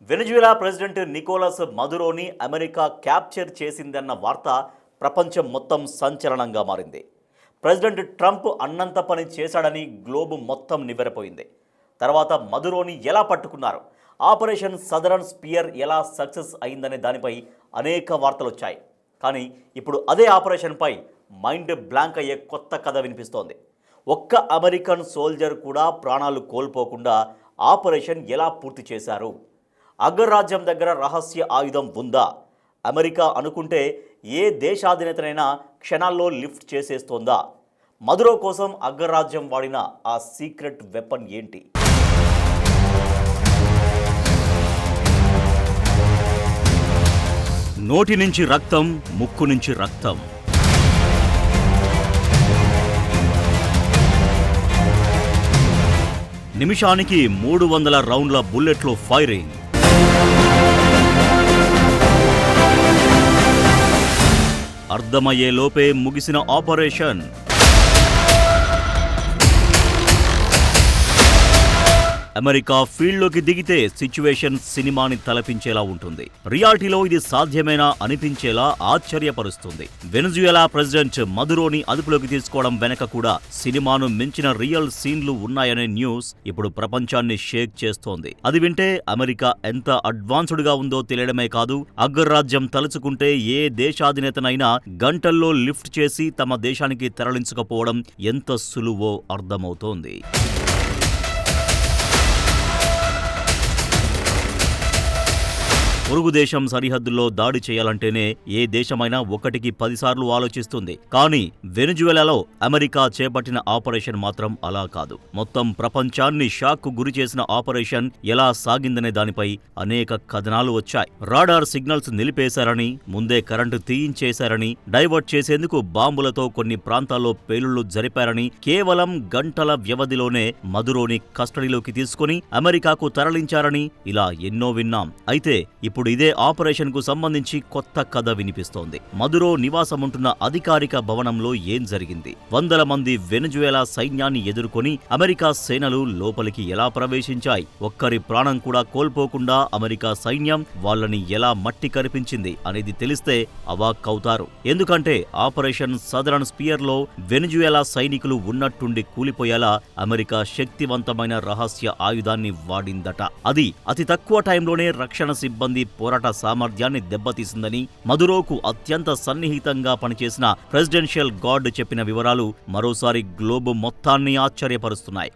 Venezuela president Nicolas మదురోని America capture చేసిందన్న వార్త ప్రపంచం మొత్తం సంచలనంగా మారింది. ప్రెసిడెంట్ ట్రంప్ అన్నంత పని చేశాడని గ్లోబ్ మొత్తం నివ్వెరపోయింది. తర్వాత మదురోని ఎలా పట్టుకున్నారు, ఆపరేషన్ సదరన్ స్పియర్ ఎలా సక్సెస్ అయిందనే దానిపై అనేక వార్తలు వచ్చాయి. కానీ ఇప్పుడు అదే ఆపరేషన్పై మైండ్ బ్లాంక్ అయ్యే కొత్త కథ వినిపిస్తోంది. ఒక్క అమెరికన్ సోల్జర్ కూడా ప్రాణాలు కోల్పోకుండా ఆపరేషన్ ఎలా పూర్తి చేశారు? అగ్రరాజ్యం దగ్గర రహస్య ఆయుధం ఉందా? అమెరికా అనుకుంటే ఏ దేశాధినేతనైనా క్షణాల్లో లిఫ్ట్ చేసేస్తోందా? మదురో కోసం అగ్రరాజ్యం వాడిన ఆ సీక్రెట్ వెపన్ ఏంటి? నోటి నుంచి రక్తం, ముక్కు నుంచి రక్తం. నిమిషానికి 300 రౌండ్ల బుల్లెట్లు ఫైరింగ్. అర్థమయ్యే లోపే ముగిసిన ఆపరేషన్. అమెరికా ఫీల్డ్లోకి దిగితే సిచ్యువేషన్ సినిమాని తలపించేలా ఉంటుంది. రియాలిటీలో ఇది సాధ్యమేనా అనిపించేలా ఆశ్చర్యపరుస్తుంది. వెనిజువెలా ప్రెసిడెంట్ మదురోని అదుపులోకి తీసుకోవడం వెనక కూడా సినిమాను మించిన రియల్ సీన్లు ఉన్నాయనే న్యూస్ ఇప్పుడు ప్రపంచాన్ని షేక్ చేస్తోంది. అది వింటే అమెరికా ఎంత అడ్వాన్స్డ్ గా ఉందో తెలియడమే కాదు, అగ్రరాజ్యం తలుచుకుంటే ఏ దేశాధినేతనైనా గంటల్లో లిఫ్ట్ చేసి తమ దేశానికి తరలించకపోవడం ఎంత సులువో అర్థమవుతోంది. పొరుగు దేశం సరిహద్దుల్లో దాడి చేయాలంటేనే ఏ దేశమైనా 1కి 10 సార్లు ఆలోచిస్తుంది. కానీ వెనిజువెలాలో అమెరికా చేపట్టిన ఆపరేషన్ మాత్రం అలా కాదు. మొత్తం ప్రపంచాన్ని షాక్కు గురి చేసిన ఆపరేషన్ ఎలా సాగిందనే దానిపై అనేక కథనాలు వచ్చాయి. రాడార్ సిగ్నల్స్ నిలిపేశారని, ముందే కరెంటు తీయించేశారని, డైవర్ట్ చేసేందుకు బాంబులతో కొన్ని ప్రాంతాల్లో పేలుళ్లు జరిపారని, కేవలం గంటల వ్యవధిలోనే మదురోని కస్టడీలోకి తీసుకుని అమెరికాకు తరలించారని ఇలా ఎన్నో విన్నాం. అయితే ఇప్పుడు ఇదే ఆపరేషన్ కు సంబంధించి కొత్త కథ వినిపిస్తోంది. మదురో నివాసముంటున్న అధికారిక భవనంలో ఏం జరిగింది? వందల మంది వెనిజువెలా సైన్యాన్ని ఎదుర్కొని అమెరికా సేనలు లోపలికి ఎలా ప్రవేశించాయి? ఒక్కరి ప్రాణం కూడా కోల్పోకుండా అమెరికా సైన్యం వాళ్ళని ఎలా మట్టి కరిపించింది అనేది తెలిస్తే అవాక్కవుతారు. ఎందుకంటే ఆపరేషన్ సదరన్ స్పియర్ లో వెనిజువెలా సైనికులు ఉన్నట్టుండి కూలిపోయేలా అమెరికా శక్తివంతమైన రహస్య ఆయుధాన్ని వాడిందట. అది అతి తక్కువ టైంలోనే రక్షణ సిబ్బంది పోరాట సామర్థ్యాన్ని దెబ్బతీసిందని మదురోకు అత్యంత సన్నిహితంగా పనిచేసిన ప్రెసిడెన్షియల్ గార్డ్ చెప్పిన వివరాలు మరోసారి గ్లోబ్ మొత్తాన్ని ఆశ్చర్యపరుస్తున్నాయి.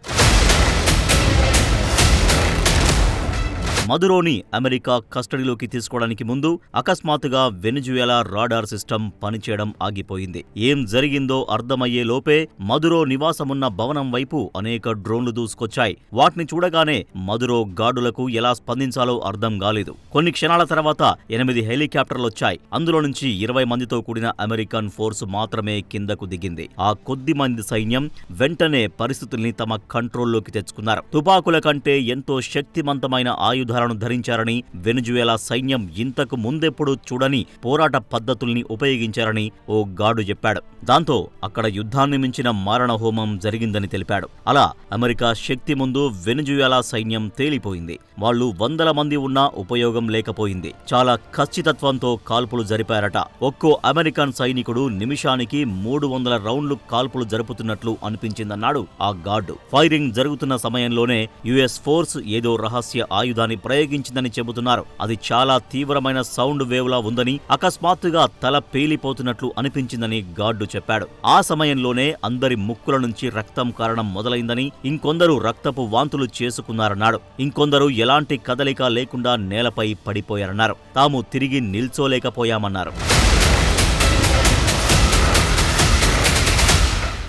మదురోని అమెరికా కస్టడీలోకి తీసుకోవడానికి ముందు అకస్మాత్తుగా వెనిజువెలా రాడార్ సిస్టమ్ పనిచేయడం ఆగిపోయింది. ఏం జరిగిందో అర్థమయ్యే లోపే మదురో నివాసమున్న భవనం వైపు అనేక డ్రోన్లు దూసుకొచ్చాయి. వాటిని చూడగానే మదురో గార్డులకు ఎలా స్పందించాలో అర్థం కాలేదు. కొన్ని క్షణాల తర్వాత 8 హెలికాప్టర్లొచ్చాయి. అందులో నుంచి 20 మందితో కూడిన అమెరికన్ ఫోర్స్ మాత్రమే కిందకు దిగింది. ఆ కొద్ది మంది సైన్యం వెంటనే పరిస్థితుల్ని తమ కంట్రోల్లోకి తెచ్చుకున్నారు. తుపాకుల కంటే ఎంతో శక్తివంతమైన ఆయుధాలను ధరించారని, వెనిజువెలా సైన్యం ఇంతకు ముందెప్పుడు చూడని పోరాట పద్ధతుల్ని ఉపయోగించారని ఓ గార్డు చెప్పాడు. దాంతో అక్కడ యుద్ధాన్ని మించిన మారణహోమం జరిగిందని తెలిపాడు. అలా అమెరికా శక్తి ముందు వెనిజువెలా సైన్యం తేలిపోయింది. వాళ్లు 100 మంది ఉన్నా ఉపయోగం లేకపోయింది. చాలా ఖచ్చితత్వంతో కాల్పులు జరిపారట. ఒక్కో అమెరికన్ సైనికుడు నిమిషానికి 300 రౌండ్లు కాల్పులు జరుపుతున్నట్లు అనిపించిందన్నాడు ఆ గార్డు. ఫైరింగ్ జరుగుతున్న సమయంలోనే యుఎస్ ఫోర్స్ ఏదో రహస్య ఆయుధాన్ని ప్రయోగించిందని చెబుతున్నారు. అది చాలా తీవ్రమైన సౌండ్ వేవ్ లా ఉందని, అకస్మాత్తుగా తల పేలిపోతున్నట్లు అనిపించిందని గార్డు చెప్పాడు. ఆ సమయంలోనే అందరి ముక్కుల నుంచి రక్తం కారణం మొదలైందని, ఇంకొందరు రక్తపు వాంతులు చేసుకున్నారన్నాడు. ఇంకొందరు ఎలాంటి కదలిక లేకుండా నేలపై పడిపోయారన్నారు. తాము తిరిగి నిల్చోలేకపోయామన్నారు.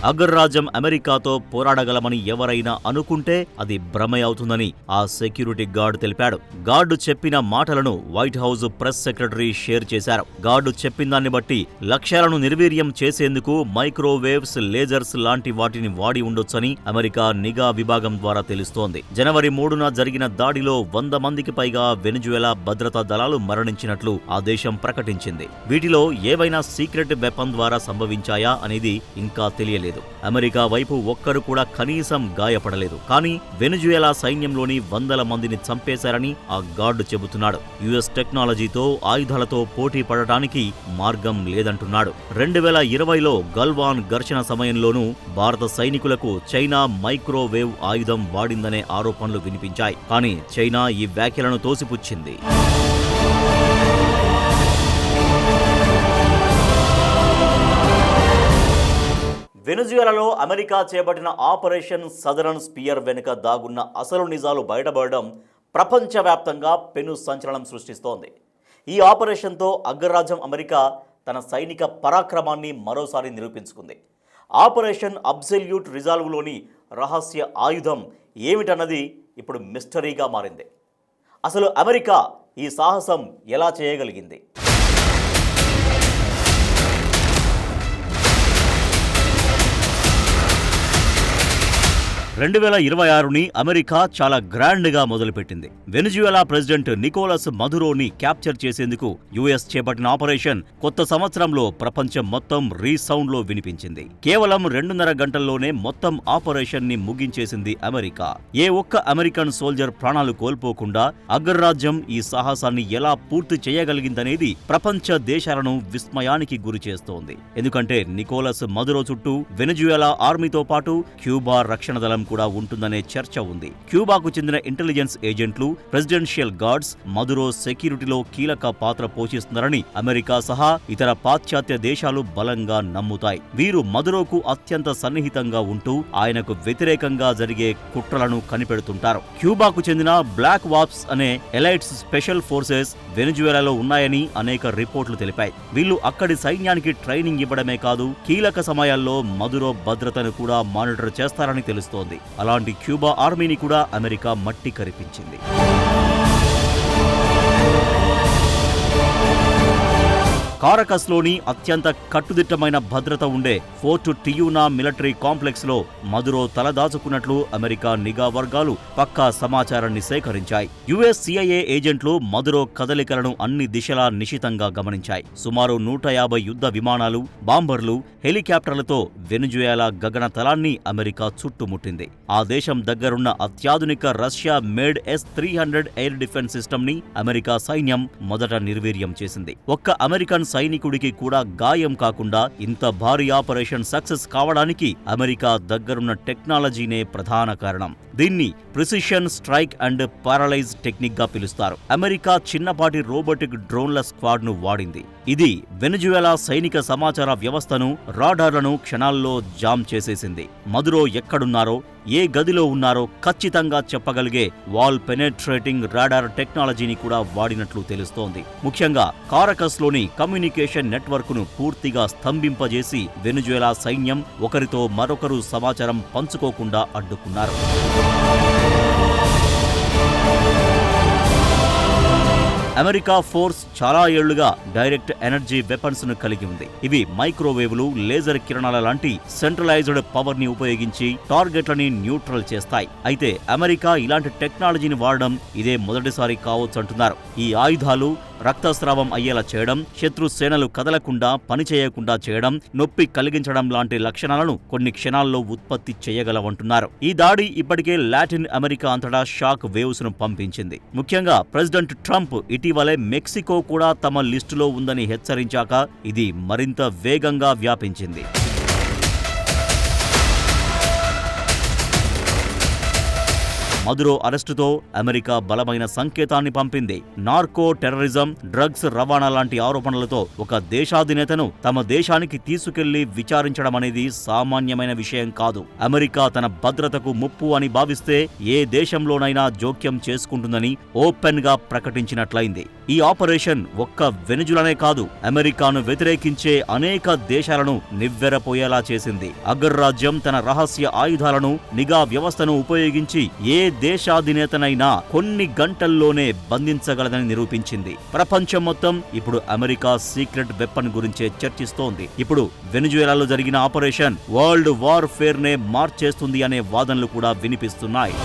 అగ్రరాజ్యం అమెరికాతో పోరాడగలమని ఎవరైనా అనుకుంటే అది భ్రమే అవుతుందని ఆ సెక్యూరిటీ గార్డు తెలిపాడు. గార్డు చెప్పిన మాటలను white house press secretary share చేశారు. గార్డు చెప్పిందాన్ని బట్టి లక్ష్యాలను నిర్వీర్యం చేసేందుకు మైక్రోవేవ్స్, లేజర్స్ లాంటి వాటిని వాడి ఉండొచ్చని అమెరికా నిఘా విభాగం ద్వారా తెలుస్తోంది. జనవరి 3న జరిగిన దాడిలో 100 మందికి పైగా వెనిజువెలా భద్రతా దళాలు మరణించినట్లు ఆ దేశం ప్రకటించింది. వీటిలో ఏవైనా సీక్రెట్ వెపన్ ద్వారా సంభవించాయా అనేది ఇంకా తెలియలేదు. లేదు. అమెరికా వైపు ఒక్కరు కూడా కనీసం గాయపడలేదు. కానీ వెనిజుయేలా సైన్యంలోని వందల మందిని చంపేశారని ఆ గార్డు చెబుతున్నాడు. యుఎస్ టెక్నాలజీతో ఆయుధాలతో పోటీ పడటానికి మార్గం లేదంటున్నాడు. 2020లో గల్వాన్ ఘర్షణ సమయంలోనూ భారత సైనికులకు చైనా మైక్రోవేవ్ ఆయుధం వాడిందనే ఆరోపణలు వినిపించాయి. కానీ చైనా ఈ వ్యాఖ్యలను తోసిపుచ్చింది. వెనిజుయేలాలో అమెరికా చేపట్టిన ఆపరేషన్ సదరన్ స్పియర్ వెనుక దాగున్న అసలు నిజాలు బయటపడడం ప్రపంచవ్యాప్తంగా పెను సంచలనం సృష్టిస్తోంది. ఈ ఆపరేషన్తో అగ్రరాజ్యం అమెరికా తన సైనిక పరాక్రమాన్ని మరోసారి నిరూపించుకుంది. ఆపరేషన్ అబ్సల్యూట్ రిజాల్వ్లోని రహస్య ఆయుధం ఏమిటన్నది ఇప్పుడు మిస్టరీగా మారింది. అసలు అమెరికా ఈ సాహసం ఎలా చేయగలిగింది? 2026ని అమెరికా చాలా గ్రాండ్గా మొదలుపెట్టింది. వెనిజుయేలా ప్రెసిడెంట్ నికోలస్ మదురోని క్యాప్చర్ చేసేందుకు యుఎస్ చేపట్టిన ఆపరేషన్ కొత్త సంవత్సరంలో ప్రపంచం మొత్తం రీసౌండ్లో వినిపించింది. కేవలం 2.5 గంటల్లోనే మొత్తం ఆపరేషన్ ని ముగించేసింది అమెరికా. ఏ ఒక్క అమెరికన్ సోల్జర్ ప్రాణాలు కోల్పోకుండా అగ్రరాజ్యం ఈ సాహసాన్ని ఎలా పూర్తి చేయగలిగిందనేది ప్రపంచ దేశాలను విస్మయానికి గురి చేస్తోంది. ఎందుకంటే నికోలస్ మదురో చుట్టూ వెనిజుయేలా ఆర్మీతో పాటు క్యూబా రక్షణ దళం కూడా ఉంటుందనే చర్చ ఉంది. క్యూబాకు చెందిన ఇంటెలిజెన్స్ ఏజెంట్లు, ప్రెసిడెన్షియల్ గార్డ్స్ మదురో సెక్యూరిటీలో కీలక పాత్ర పోషిస్తున్నారని అమెరికా సహా ఇతర పాశ్చాత్య దేశాలు బలంగా నమ్ముతాయి. వీరు మదురోకు అత్యంత సన్నిహితంగా ఉంటూ ఆయనకు వ్యతిరేకంగా జరిగే కుట్రలను కనిపెడుతుంటారు. క్యూబాకు చెందిన బ్లాక్ వాప్స్ అనే ఎలైట్స్ స్పెషల్ ఫోర్సెస్ వెనిజుయేలాలో ఉన్నాయని అనేక రిపోర్టులు తెలిపాయి. వీళ్ళు అక్కడి సైన్యానికి ట్రైనింగ్ ఇవ్వడమే కాదు, కీలక సమయాల్లో మదురో భద్రతను కూడా మానిటర్ చేస్తారని తెలుస్తోంది. అలాంటి క్యూబా ఆర్మీని కూడా అమెరికా మట్టి కరిపించింది. కారకస్లోని అత్యంత కట్టుదిట్టమైన భద్రత ఉండే ఫోర్ట్ టియూనా మిలిటరీ కాంప్లెక్స్ లో మదురో తలదాచుకున్నట్లు అమెరికా నిఘా వర్గాలు పక్కా సమాచారాన్ని సేకరించాయి. యుఎస్ సిఐఏ ఏజెంట్లు మదురో కదలికలను అన్ని దిశలా నిశితంగా గమనించాయి. సుమారు 150 యుద్ధ విమానాలు, బాంబర్లు, హెలికాప్టర్లతో వెనిజుయేలా గగన తలాన్ని అమెరికా చుట్టుముట్టింది. ఆ దేశం దగ్గరున్న అత్యాధునిక Russia made S-300 air defence system ని అమెరికా సైన్యం మొదట నిర్వీర్యం చేసింది. ఒక్క అమెరికన్ సైనికుడికి కూడా గాయం కాకుండా ఇంత భారీ ఆపరేషన్ సక్సెస్ కావడానికి అమెరికా దగ్గరున్న టెక్నాలజీనే ప్రధాన కారణం. దీన్ని precision strike and paralyse technique గా పిలుస్తారు. అమెరికా చిన్నపాటి రోబోటిక్ డ్రోన్ల స్క్వాడ్ ను వాడింది. ఇది వెనిజుయేలా సైనిక సమాచార వ్యవస్థను, రాడార్లను క్షణాల్లో జామ్ చేసేసింది. మదురో ఎక్కడున్నారో, ఏ గదిలో ఉన్నారో ఖచ్చితంగా చెప్పగలిగే వాల్ పెనెట్రేటింగ్ రాడార్ టెక్నాలజీని కూడా వాడినట్లు తెలుస్తోంది. ముఖ్యంగా కారకస్లోని కమ్యూనికేషన్ నెట్వర్క్ ను పూర్తిగా స్తంభింపజేసి వెనిజుయేలా సైన్యం ఒకరితో మరొకరు సమాచారం పంచుకోకుండా అడ్డుకున్నారు. అమెరికా ఫోర్స్ చాలా ఏళ్లుగా డైరెక్ట్ ఎనర్జీ వెపన్స్ ను కలిగి ఉంది. ఇవి మైక్రోవేవ్లు, లేజర్ కిరణాల లాంటి సెంట్రలైజ్డ్ పవర్ ని ఉపయోగించి టార్గెట్లని న్యూట్రల్ చేస్తాయి. అయితే అమెరికా ఇలాంటి టెక్నాలజీని వాడడం ఇదే మొదటిసారి కావచ్చంటున్నారు. ఈ ఆయుధాలు రక్తస్రావం అయ్యేలా చేయడం, శత్రు సేనలు కదలకుండా, పనిచేయకుండా చేయడం, నొప్పి కలిగించడం లాంటి లక్షణాలను కొన్ని క్షణాల్లో ఉత్పత్తి చేయగలవంటున్నారు. ఈ దాడి ఇప్పటికే లాటిన్ అమెరికా అంతటా షాక్ వేవ్స్ ను పంపించింది. ముఖ్యంగా ప్రెసిడెంట్ ట్రంప్ ఇటీవలే మెక్సికో కూడా తమ లిస్టులో ఉందని హెచ్చరించాక ఇది మరింత వేగంగా వ్యాపించింది. మదురో అరెస్టుతో అమెరికా బలమైన సంకేతాన్ని పంపింది. నార్కో టెర్రరిజం, డ్రగ్స్ రవాణా లాంటి ఆరోపణలతో ఒక దేశాధినేతను తమ దేశానికి తీసుకెళ్లి విచారించడం అనేది సామాన్యమైన విషయం కాదు. అమెరికా తన భద్రతకు ముప్పు అని భావిస్తే ఏ దేశంలోనైనా జోక్యం చేసుకుంటుందని ఓపెన్ గా ప్రకటించినట్లయింది. ఈ ఆపరేషన్ ఒక్క వెనిజులానే కాదు, అమెరికాను వ్యతిరేకించే అనేక దేశాలను నివ్వెరపోయేలా చేసింది. అగ్రరాజ్యం తన రహస్య ఆయుధాలను, నిఘా వ్యవస్థను ఉపయోగించి ఏ దేశాధినేతనైనా కొన్ని గంటల్లోనే బంధించగలదని నిరూపించింది. ప్రపంచం మొత్తం ఇప్పుడు అమెరికా సీక్రెట్ వెపన్ గురించే చర్చిస్తోంది. ఇప్పుడు వెనిజుయేలాలో జరిగిన ఆపరేషన్ వరల్డ్ వార్ ఫేర్ నే మార్చేస్తుంది అనే వాదనలు కూడా వినిపిస్తున్నాయి.